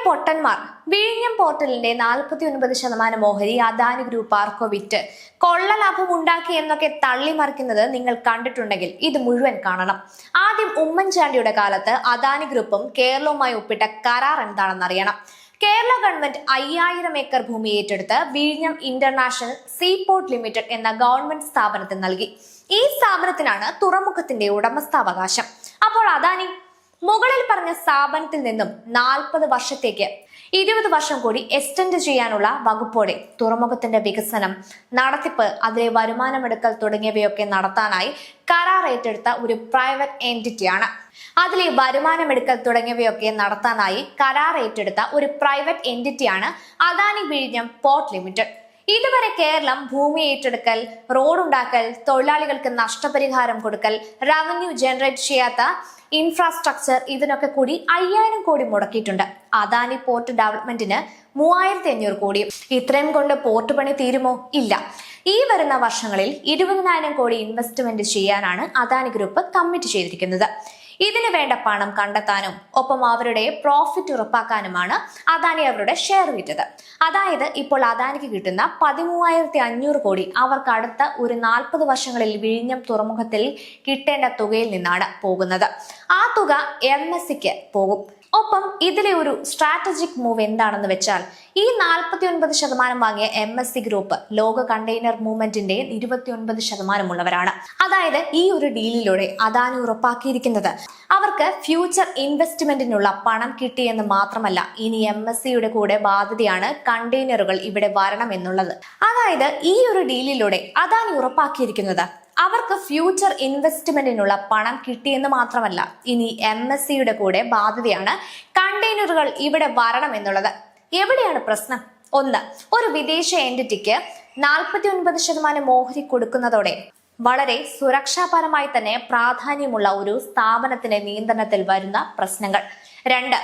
പൊട്ടന്മാർ വിഴിഞ്ഞം പോർട്ടലിന്റെ 49% ഓഹരി അദാനി ഗ്രൂപ്പ് ആർക്കോ വിറ്റ് കൊള്ളലാഭം ഉണ്ടാക്കി എന്നൊക്കെ തള്ളിമറിക്കുന്നത് നിങ്ങൾ കണ്ടിട്ടുണ്ടെങ്കിൽ ഇത് മുഴുവൻ കാണണം. ആദ്യം ഉമ്മൻചാണ്ടിയുടെ കാലത്ത് അദാനി ഗ്രൂപ്പും കേരളവുമായി ഒപ്പിട്ട കരാർ എന്താണെന്നറിയണം. കേരള ഗവൺമെന്റ് 5000 ഏക്കർ ഭൂമി ഏറ്റെടുത്ത് വിഴിഞ്ഞം ഇന്റർനാഷണൽ സീപോർട്ട് ലിമിറ്റഡ് എന്ന ഗവൺമെന്റ് സ്ഥാപനത്തിന് നൽകി. ഈ സ്ഥാപനത്തിനാണ് തുറമുഖത്തിന്റെ ഉടമസ്ഥാവകാശം. അപ്പോൾ അദാനി മുകളിൽ പറഞ്ഞ സ്ഥാപനത്തിൽ നിന്നും 40 വർഷത്തേക്ക് 20 വർഷം കൂടി എക്സ്റ്റെൻഡ് ചെയ്യാനുള്ള വകുപ്പോടെ തുറമുഖത്തിന്റെ വികസനം, നടത്തിപ്പ്, അതിലെ വരുമാനമെടുക്കൽ തുടങ്ങിയവയൊക്കെ നടത്താനായി കരാർ ഏറ്റെടുത്ത ഒരു പ്രൈവറ്റ് എൻറ്റിറ്റിയാണ്. അദാനി വിഴിഞ്ഞം പോർട്ട് ലിമിറ്റഡ്. ഇതുവരെ കേരളം ഭൂമി ഏറ്റെടുക്കൽ, റോഡുണ്ടാക്കൽ, തൊഴിലാളികൾക്ക് നഷ്ടപരിഹാരം കൊടുക്കൽ, റവന്യൂ ജനറേറ്റ് ചെയ്യാത്ത ഇൻഫ്രാസ്ട്രക്ചർ, ഇതിനൊക്കെ കൂടി 5000 കോടി മുടക്കിയിട്ടുണ്ട്. അദാനി പോർട്ട് ഡെവലപ്മെന്റിന് 3500 കോടി. ഇത്രയും കൊണ്ട് പോർട്ട് പണി തീരുമോ? ഇല്ല. ഈ വരുന്ന വർഷങ്ങളിൽ 20,000 കോടി ഇൻവെസ്റ്റ്മെന്റ് ചെയ്യാനാണ് അദാനി ഗ്രൂപ്പ് കമ്മിറ്റ് ചെയ്തിരിക്കുന്നത്. ഇതിന് വേണ്ട പണം കണ്ടെത്താനും ഒപ്പം അവരുടെ പ്രോഫിറ്റ് ഉറപ്പാക്കാനുമാണ് അദാനി അവരുടെ ഷെയർ വിറ്റത്. അതായത് ഇപ്പോൾ അദാനിക്ക് കിട്ടുന്ന 13,500 കോടി അവർക്ക് അടുത്ത ഒരു 40 വർഷങ്ങളിൽ വിഴിഞ്ഞം തുറമുഖത്തിൽ കിട്ടേണ്ട തുകയിൽ നിന്നാണ് പോകുന്നത്. ആ തുക MSCക്ക് പോകും. ഒപ്പം ഇതിലെ ഒരു സ്ട്രാറ്റജിക് മൂവ് എന്താണെന്ന് വെച്ചാൽ, ഈ 49% വാങ്ങിയ MSC ഗ്രൂപ്പ് ലോക കണ്ടെയ്നർ മൂവ്മെന്റിന്റെ 29% ഉള്ളവരാണ്. അതായത് ഈ ഒരു ഡീലിലൂടെ അദാനി ഉറപ്പാക്കിയിരിക്കുന്നത് അവർക്ക് ഫ്യൂച്ചർ ഇൻവെസ്റ്റ്മെന്റിനുള്ള പണം കിട്ടിയെന്ന് മാത്രമല്ല, ഇനി MSCയുടെ കൂടെ ബാധ്യതയാണ് കണ്ടെയ്നറുകൾ ഇവിടെ വരണം എന്നുള്ളത്. അതായത് ഈ ഒരു ഡീലിലൂടെ അദാനി ഉറപ്പാക്കിയിരിക്കുന്നത് അവർക്ക് ഫ്യൂച്ചർ ഇൻവെസ്റ്റ്മെന്റിനുള്ള പണം കിട്ടിയെന്ന് മാത്രമല്ല, ഇനി MSCയുടെ കൂടെ ബാധ്യതയാണ് കണ്ടെയ്നറുകൾ ഇവിടെ വരണം എന്നുള്ളത്. എവിടെയാണ് പ്രശ്നം? ഒന്ന്, ഒരു വിദേശ എൻറ്റിറ്റിക്ക് 49% ഓഹരി കൊടുക്കുന്നതോടെ വളരെ സുരക്ഷാപരമായി തന്നെ പ്രാധാന്യമുള്ള ഒരു സ്ഥാപനത്തിന്റെ നിയന്ത്രണത്തിൽ വരുന്ന പ്രശ്നങ്ങൾ. 2,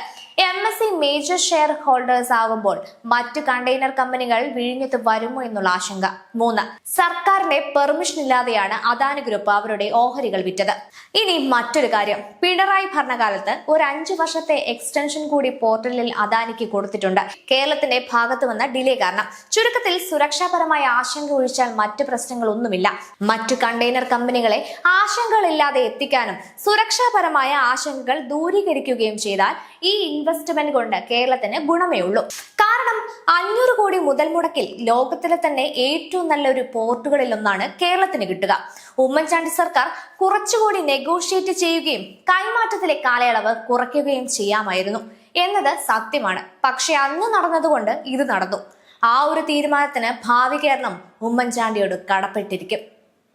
MSC മേജർ ഷെയർ ഹോൾഡേഴ്സ് ആകുമ്പോൾ മറ്റു കണ്ടെയ്നർ കമ്പനികൾ വിഴിഞ്ഞത്ത് വരുമോ എന്നുള്ള ആശങ്ക. 3, സർക്കാരിന്റെ പെർമിഷൻ ഇല്ലാതെയാണ് അദാനി ഗ്രൂപ്പ് അവരുടെ ഓഹരികൾ വിറ്റത്. ഇനി മറ്റൊരു കാര്യം, പിണറായി ഭരണകാലത്ത് ഒരു 5 വർഷത്തെ എക്സ്റ്റൻഷൻ കൂടി പോർട്ടലിൽ അദാനിക്ക് കൊടുത്തിട്ടുണ്ട്. കേരളത്തിന്റെ ഭാഗത്ത് വന്ന ഡിലേ കാരണം. ചുരുക്കത്തിൽ സുരക്ഷാപരമായ ആശങ്ക ഒഴിച്ചാൽ മറ്റു പ്രശ്നങ്ങളൊന്നുമില്ല. മറ്റു കണ്ടെയ്നർ കമ്പനികളെ ആശങ്കകളില്ലാതെ എത്തിക്കാനും സുരക്ഷാപരമായ ആശങ്കകൾ ദൂരീകരിക്കുകയും ചെയ്താൽ ഈ ഇൻവെസ്റ്റ്മെന്റ് കൊണ്ട് കേരളത്തിന് ഗുണമേ ഉള്ളൂ. കാരണം 500 കോടി മുതൽ മുടക്കിൽ ലോകത്തിലെ തന്നെ ഏറ്റവും നല്ലൊരു പോർട്ടുകളിൽ ഒന്നാണ് കേരളത്തിന് കിട്ടുക. ഉമ്മൻചാണ്ടി സർക്കാർ കുറച്ചുകൂടി നെഗോഷിയേറ്റ് ചെയ്യുകയും കൈമാറ്റത്തിലെ കാലയളവ് കുറയ്ക്കുകയും ചെയ്യാമായിരുന്നു എന്നത് സത്യമാണ്. പക്ഷെ അന്ന് നടന്നതുകൊണ്ട് ഇത് നടന്നു. ആ ഒരു തീരുമാനത്തിന് ഭാവി കേരളം ഉമ്മൻചാണ്ടിയോട് കടപ്പെട്ടിരിക്കും.